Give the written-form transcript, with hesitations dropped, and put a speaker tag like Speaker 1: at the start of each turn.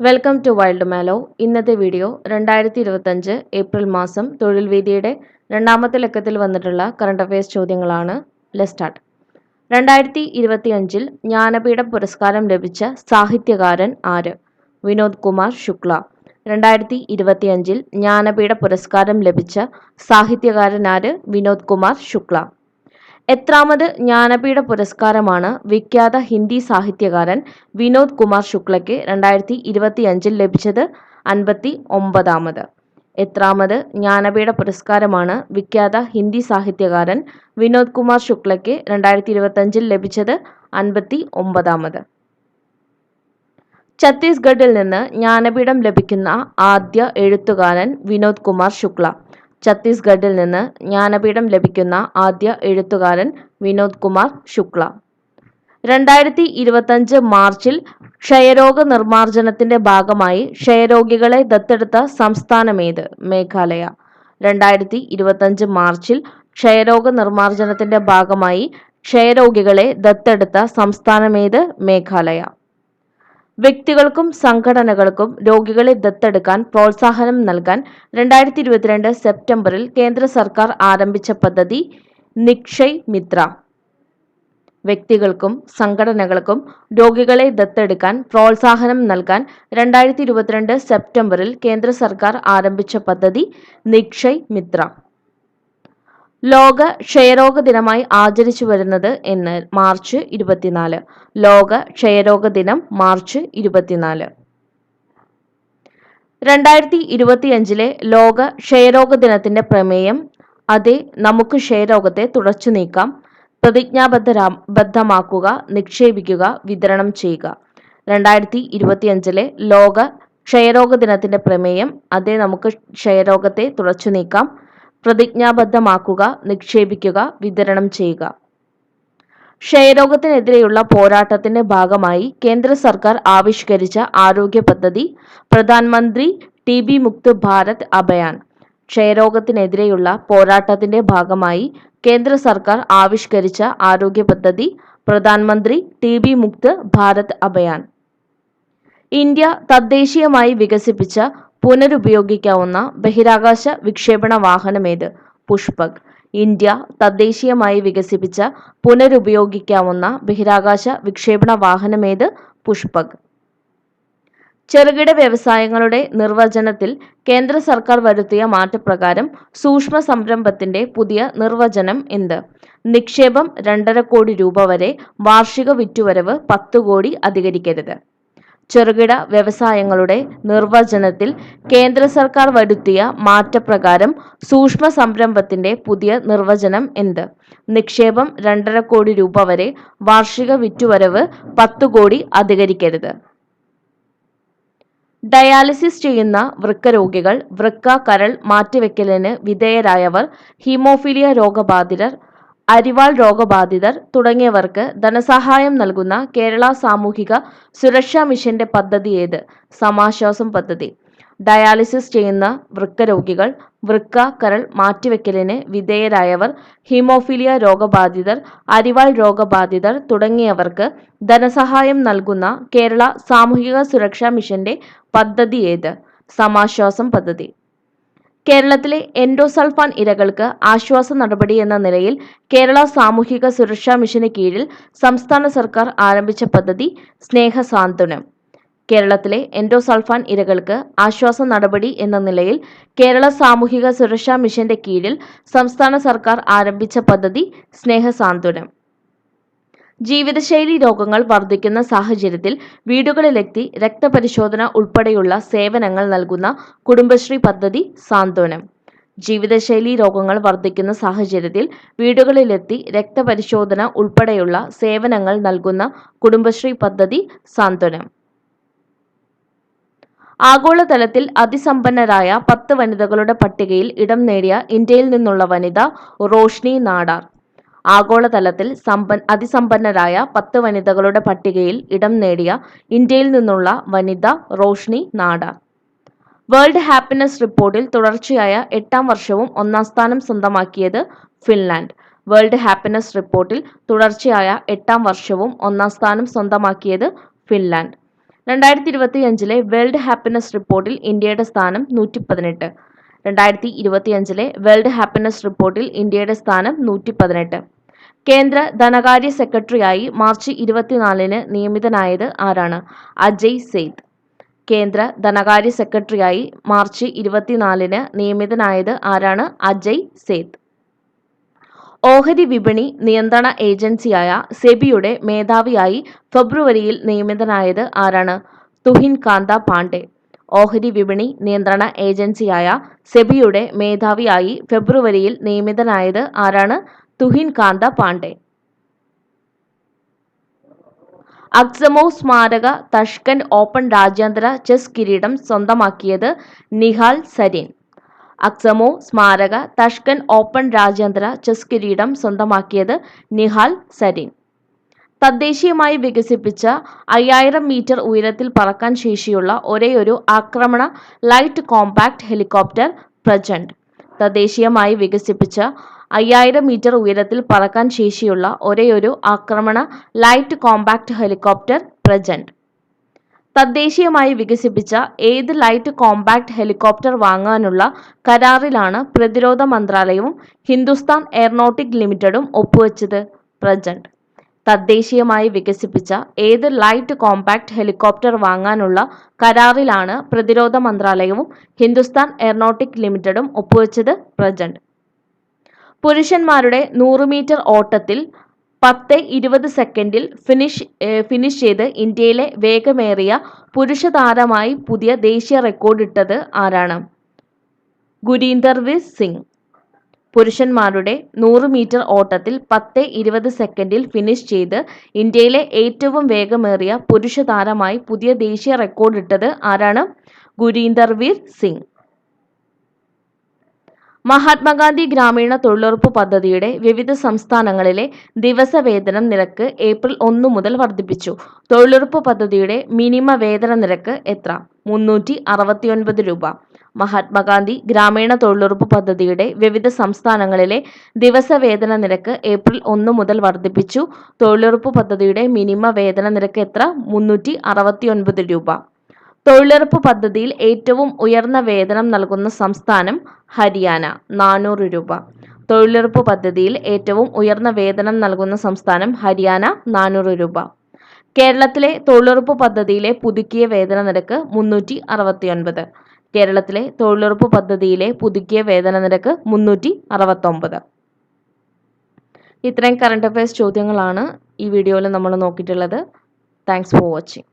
Speaker 1: Welcome to wild mallow. ഇന്നത്തെ video 2025 April മാസം തൊഴിൽ വീതിയുടെ രണ്ടാമത്തെ ലക്കത്തിൽ വന്നിട്ടുള്ള കറണ്ട് അഫയേഴ്സ് ചോദ്യങ്ങളാണ്. Let's start. 2025 ജ്ഞാനപീഠ പുരസ്കാരം ലഭിച്ച സാഹിത്യകാരൻ ആര്? വിനോദ് കുമാർ ശുക്ല. 2025 ജ്ഞാനപീഠ പുരസ്കാരം ലഭിച്ച സാഹിത്യകാരൻ ആര്? വിനോദ് കുമാർ ശുക്ല. എത്രാമത് ജ്ഞാനപീഠ പുരസ്കാരമാണ് വിഖ്യാത ഹിന്ദി സാഹിത്യകാരൻ വിനോദ് കുമാർ ശുക്ലയ്ക്ക് 2025 ലഭിച്ചത്? 59. എത്രാമത് ജ്ഞാനപീഠ പുരസ്കാരമാണ് വിഖ്യാത ഹിന്ദി സാഹിത്യകാരൻ വിനോദ് കുമാർ ശുക്ലയ്ക്ക് 2025 ലഭിച്ചത്? 59. ഛത്തീസ്ഗഡിൽ നിന്ന് ജ്ഞാനപീഠം ലഭിക്കുന്ന ആദ്യ എഴുത്തുകാരൻ വിനോദ് കുമാർ ശുക്ല. ഛത്തീസ്ഗഡിൽ നിന്ന് ജ്ഞാനപീഠം ലഭിക്കുന്ന ആദ്യ എഴുത്തുകാരൻ വിനോദ് കുമാർ ശുക്ല. 2025 മാർച്ചിൽ ക്ഷയരോഗ നിർമ്മാർജ്ജനത്തിന്റെ ഭാഗമായി ക്ഷയരോഗികളെ ദത്തെടുത്ത സംസ്ഥാനമേത്? മേഘാലയ. 2025 മാർച്ചിൽ ക്ഷയരോഗ നിർമ്മാർജ്ജനത്തിന്റെ ഭാഗമായി ക്ഷയരോഗികളെ ദത്തെടുത്ത സംസ്ഥാനമേത്? മേഘാലയ. വ്യക്തികൾക്കും സംഘടനകൾക്കും രോഗികളെ ദത്തെടുക്കാൻ പ്രോത്സാഹനം നൽകാൻ 2022 സെപ്റ്റംബറിൽ കേന്ദ്ര സർക്കാർ ആരംഭിച്ച പദ്ധതി നിക്ഷയ് മിത്ര. വ്യക്തികൾക്കും സംഘടനകൾക്കും രോഗികളെ ദത്തെടുക്കാൻ പ്രോത്സാഹനം നൽകാൻ 2022 സെപ്റ്റംബറിൽ കേന്ദ്ര സർക്കാർ ആരംഭിച്ച പദ്ധതി നിക്ഷയ് മിത്ര. ലോക ക്ഷയരോഗ ദിനമായി ആചരിച്ചു വരുന്നത് എന്ന്? മാർച്ച് 24. ലോക ക്ഷയരോഗ ദിനം മാർച്ച് 24. 2025 ലോക ക്ഷയരോഗ ദിനത്തിന്റെ പ്രമേയം അതെ, നമുക്ക് ക്ഷയരോഗത്തെ തുടച്ചു നീക്കാം. പ്രതിജ്ഞാബദ്ധമാക്കുക, നിക്ഷേപിക്കുക, വിതരണം ചെയ്യുക. 2025 ലോക ക്ഷയരോഗ ദിനത്തിന്റെ പ്രമേയം അതെ, നമുക്ക് ക്ഷയരോഗത്തെ തുടച്ചു നീക്കാം. പ്രതിജ്ഞാബദ്ധമാക്കുക, നിക്ഷേപിക്കുക, വിതരണം ചെയ്യുക. ക്ഷയരോഗത്തിനെതിരെയുള്ള പോരാട്ടത്തിന്റെ ഭാഗമായി കേന്ദ്ര സർക്കാർ ആവിഷ്കരിച്ച ആരോഗ്യ പദ്ധതി പ്രധാനമന്ത്രി TB മുക്ത് ഭാരത് അഭിയാൻ. ക്ഷയരോഗത്തിനെതിരെയുള്ള പോരാട്ടത്തിന്റെ ഭാഗമായി കേന്ദ്ര സർക്കാർ ആവിഷ്കരിച്ച ആരോഗ്യ പദ്ധതി പ്രധാനമന്ത്രി TB മുക്ത് ഭാരത് അഭിയാൻ. ഇന്ത്യ തദ്ദേശീയമായി വികസിപ്പിച്ച പുനരുപയോഗിക്കാവുന്ന ബഹിരാകാശ വിക്ഷേപണ വാഹനമേത്? പുഷ്പക്. ഇന്ത്യ തദ്ദേശീയമായി വികസിപ്പിച്ച പുനരുപയോഗിക്കാവുന്ന ബഹിരാകാശ വിക്ഷേപണ വാഹനമേത്? പുഷ്പക്. ചെറുകിട വ്യവസായങ്ങളുടെ നിർവചനത്തിൽ കേന്ദ്ര സർക്കാർ വരുത്തിയ മാറ്റപ്രകാരം സൂക്ഷ്മ സംരംഭത്തിന്റെ പുതിയ നിർവചനം എന്ത്? നിക്ഷേപം 2.5 കോടി രൂപ വരെ, വാർഷിക വിറ്റുവരവ് 10 കോടി അധികരിക്കരുത്. ചെറുകിട വ്യവസായങ്ങളുടെ നിർവചനത്തിൽ കേന്ദ്ര സർക്കാർ വരുത്തിയ മാറ്റപ്രകാരം സൂക്ഷ്മ സംരംഭത്തിന്റെ പുതിയ നിർവചനം എന്ത്? നിക്ഷേപം 2.5 കോടി രൂപ വരെ, വാർഷിക വിറ്റുവരവ് 10 കോടി അധികരിക്കരുത്. ഡയാലിസിസ് ചെയ്യുന്ന വൃക്കരോഗികൾ, വൃക്ക കരൾ മാറ്റിവെക്കലിന് വിധേയരായവർ, ഹീമോഫീലിയ രോഗബാധിതർ, അരിവാൾ രോഗബാധിതർ തുടങ്ങിയവർക്ക് ധനസഹായം നൽകുന്ന കേരള സാമൂഹിക സുരക്ഷാ മിഷന്റെ പദ്ധതി ഏത്? സമാശ്വാസം പദ്ധതി. ഡയാലിസിസ് ചെയ്യുന്ന വൃക്കരോഗികൾ, വൃക്ക കരൾ മാറ്റിവെക്കലിന് വിധേയരായവർ, ഹീമോഫീലിയ രോഗബാധിതർ, അരിവാൾ രോഗബാധിതർ തുടങ്ങിയവർക്ക് ധനസഹായം നൽകുന്ന കേരള സാമൂഹിക സുരക്ഷാ മിഷന്റെ പദ്ധതി ഏത്? സമാശ്വാസം പദ്ധതി. കേരളത്തിലെ എൻഡോസൾഫാൻ ഇരകൾക്ക് ആശ്വാസ നടപടി എന്ന നിലയിൽ കേരള സാമൂഹിക സുരക്ഷാ മിഷന് കീഴിൽ സംസ്ഥാന സർക്കാർ ആരംഭിച്ച പദ്ധതി സ്നേഹസാന്ത്വനം. കേരളത്തിലെ എൻഡോസൾഫാൻ ഇരകൾക്ക് ആശ്വാസ നടപടി എന്ന നിലയിൽ കേരള സാമൂഹിക സുരക്ഷാ മിഷന്റെ കീഴിൽ സംസ്ഥാന സർക്കാർ ആരംഭിച്ച പദ്ധതി സ്നേഹസാന്ത്വനം. ജീവിതശൈലി രോഗങ്ങൾ വർദ്ധിക്കുന്ന സാഹചര്യത്തിൽ വീടുകളിലെത്തി രക്തപരിശോധന ഉൾപ്പെടെയുള്ള സേവനങ്ങൾ നൽകുന്ന കുടുംബശ്രീ പദ്ധതി സാന്ത്വനം. ജീവിതശൈലി രോഗങ്ങൾ വർദ്ധിക്കുന്ന സാഹചര്യത്തിൽ വീടുകളിലെത്തി രക്തപരിശോധന ഉൾപ്പെടെയുള്ള സേവനങ്ങൾ നൽകുന്ന കുടുംബശ്രീ പദ്ധതി സാന്ത്വനം. ആഗോളതലത്തിൽ അതിസമ്പന്നരായ 10 വനിതകളുടെ പട്ടികയിൽ ഇടം നേടിയ ഇന്ത്യയിൽ നിന്നുള്ള വനിത റോഷ്നി നാടാർ. ആഗോളതലത്തിൽ അതിസമ്പന്നരായ 10 വനിതകളുടെ പട്ടികയിൽ ഇടം നേടിയ ഇന്ത്യയിൽ നിന്നുള്ള വനിത റോഷ്നി നാടാർ. വേൾഡ് ഹാപ്പിനെസ് റിപ്പോർട്ടിൽ തുടർച്ചയായ 8ാം വർഷവും 1ാം സ്ഥാനം സ്വന്തമാക്കിയത് ഫിൻലാൻഡ്. വേൾഡ് ഹാപ്പിനെസ് റിപ്പോർട്ടിൽ തുടർച്ചയായ 8-ാം വർഷവും 1-ാം സ്ഥാനം സ്വന്തമാക്കിയത് ഫിൻലാൻഡ്. 2025-ലെ വേൾഡ് ഹാപ്പിനെസ് റിപ്പോർട്ടിൽ ഇന്ത്യയുടെ സ്ഥാനം 118. 2025-ലെ വേൾഡ് ഹാപ്പിനെസ് റിപ്പോർട്ടിൽ ഇന്ത്യയുടെ സ്ഥാനം 118. കേന്ദ്ര ധനകാര്യ സെക്രട്ടറിയായി മാർച്ച് 24-ന് നിയമിതനായത് ആരാണ്? അജയ് സേത്ത്. കേന്ദ്ര ധനകാര്യ സെക്രട്ടറിയായി മാർച്ച് 24-ന് നിയമിതനായത് ആരാണ്? അജയ് സേത്ത്. ഓഹരി വിപണി നിയന്ത്രണ ഏജൻസിയായ സെബിയുടെ മേധാവിയായി ഫെബ്രുവരിയിൽ നിയമിതനായത് ആരാണ്? തുഹിൻ കാന്ത പാണ്ഡെ. ഓഹരി വിപണി നിയന്ത്രണ ഏജൻസിയായ സെബിയുടെ മേധാവിയായി ഫെബ്രുവരിയിൽ നിയമിതനായത് ആരാണ്? തുഹിൻ കാന്ത പാണ്ഡെ. അക്സമോവ് സ്മാരക തഷ്കന്റ് ഓപ്പൺ രാജ്യാന്തര ചെസ് കിരീടം സ്വന്തമാക്കിയത് നിഹാൽ സരീൻ. അക്സമോവ് സ്മാരക തഷ്കന്റ് ഓപ്പൺ രാജ്യാന്തര ചെസ് കിരീടം സ്വന്തമാക്കിയത് നിഹാൽ സരീൻ. തദ്ദേശീയമായി വികസിപ്പിച്ച 5000 മീറ്റർ ഉയരത്തിൽ പറക്കാൻ ശേഷിയുള്ള ഒരേയൊരു ആക്രമണ ലൈറ്റ് കോമ്പാക്ട് ഹെലികോപ്റ്റർ പ്രചണ്ഡ്. തദ്ദേശീയമായി വികസിപ്പിച്ച 5000 മീറ്റർ ഉയരത്തിൽ പറക്കാൻ ശേഷിയുള്ള ഒരേയൊരു ആക്രമണ ലൈറ്റ് കോമ്പാക്ട് ഹെലികോപ്റ്റർ പ്രചണ്ഡ്. തദ്ദേശീയമായി വികസിപ്പിച്ച ഏത് ലൈറ്റ് കോമ്പാക്ട് ഹെലികോപ്റ്റർ വാങ്ങാനുള്ള കരാറിലാണ് പ്രതിരോധ മന്ത്രാലയവും ഹിന്ദുസ്ഥാൻ എയറോനോട്ടിക് ലിമിറ്റഡും ഒപ്പുവെച്ചത്? പ്രചണ്ഡ്. തദ്ദേശീയമായി വികസിപ്പിച്ച ഏത് ലൈറ്റ് കോമ്പാക്ട് ഹെലികോപ്റ്റർ വാങ്ങാനുള്ള കരാറിലാണ് പ്രതിരോധ മന്ത്രാലയവും ഹിന്ദുസ്ഥാൻ എയറോനോട്ടിക് ലിമിറ്റഡും ഒപ്പുവെച്ചത്? പ്രചണ്ഡ്. പുരുഷന്മാരുടെ 100 മീറ്റർ ഓട്ടത്തിൽ 10:20 സെക്കൻഡിൽ ഫിനിഷ് ചെയ്ത് ഇന്ത്യയിലെ വേഗമേറിയ പുരുഷ താരമായി പുതിയ ദേശീയ റെക്കോർഡിട്ടത് ആരാണ്? ഗുരീന്ദർവീർ സിംഗ്. പുരുഷന്മാരുടെ 100 മീറ്റർ ഓട്ടത്തിൽ 10:20 സെക്കൻഡിൽ ഫിനിഷ് ചെയ്ത് ഇന്ത്യയിലെ ഏറ്റവും വേഗമേറിയ പുരുഷ താരമായി പുതിയ ദേശീയ റെക്കോർഡിട്ടത് ആരാണ്? ഗുരീന്ദർവീർ സിംഗ്. മഹാത്മാഗാന്ധി ഗ്രാമീണ തൊഴിലുറപ്പ് പദ്ധതിയുടെ വിവിധ സംസ്ഥാനങ്ങളിലെ ദിവസവേതനം നിരക്ക് ഏപ്രിൽ 1 മുതൽ വർദ്ധിപ്പിച്ചു. തൊഴിലുറപ്പ് പദ്ധതിയുടെ മിനിമം വേതന നിരക്ക് എത്ര? 369 രൂപ. മഹാത്മാഗാന്ധി ഗ്രാമീണ തൊഴിലുറപ്പ് പദ്ധതിയുടെ വിവിധ സംസ്ഥാനങ്ങളിലെ ദിവസവേതന നിരക്ക് ഏപ്രിൽ 1 മുതൽ വർദ്ധിപ്പിച്ചു. തൊഴിലുറപ്പ് പദ്ധതിയുടെ മിനിമം വേതന നിരക്ക് എത്ര? 369 രൂപ. തൊഴിലുറപ്പ് പദ്ധതിയിൽ ഏറ്റവും ഉയർന്ന വേതനം നൽകുന്ന സംസ്ഥാനം ഹരിയാന, 400 രൂപ. തൊഴിലുറപ്പ് പദ്ധതിയിൽ ഏറ്റവും ഉയർന്ന വേതനം നൽകുന്ന സംസ്ഥാനം ഹരിയാന, 400 രൂപ. കേരളത്തിലെ തൊഴിലുറപ്പ് പദ്ധതിയിലെ പുതുക്കിയ വേതന നിരക്ക് 369. കേരളത്തിലെ തൊഴിലുറപ്പ് പദ്ധതിയിലെ പുതുക്കിയ വേതന നിരക്ക് 369. ഇത്രയും കറണ്ട് അഫയേഴ്സ് ചോദ്യങ്ങളാണ് ഈ വീഡിയോയിൽ നമ്മൾ നോക്കിയിട്ടുള്ളത്. Thanks for watching.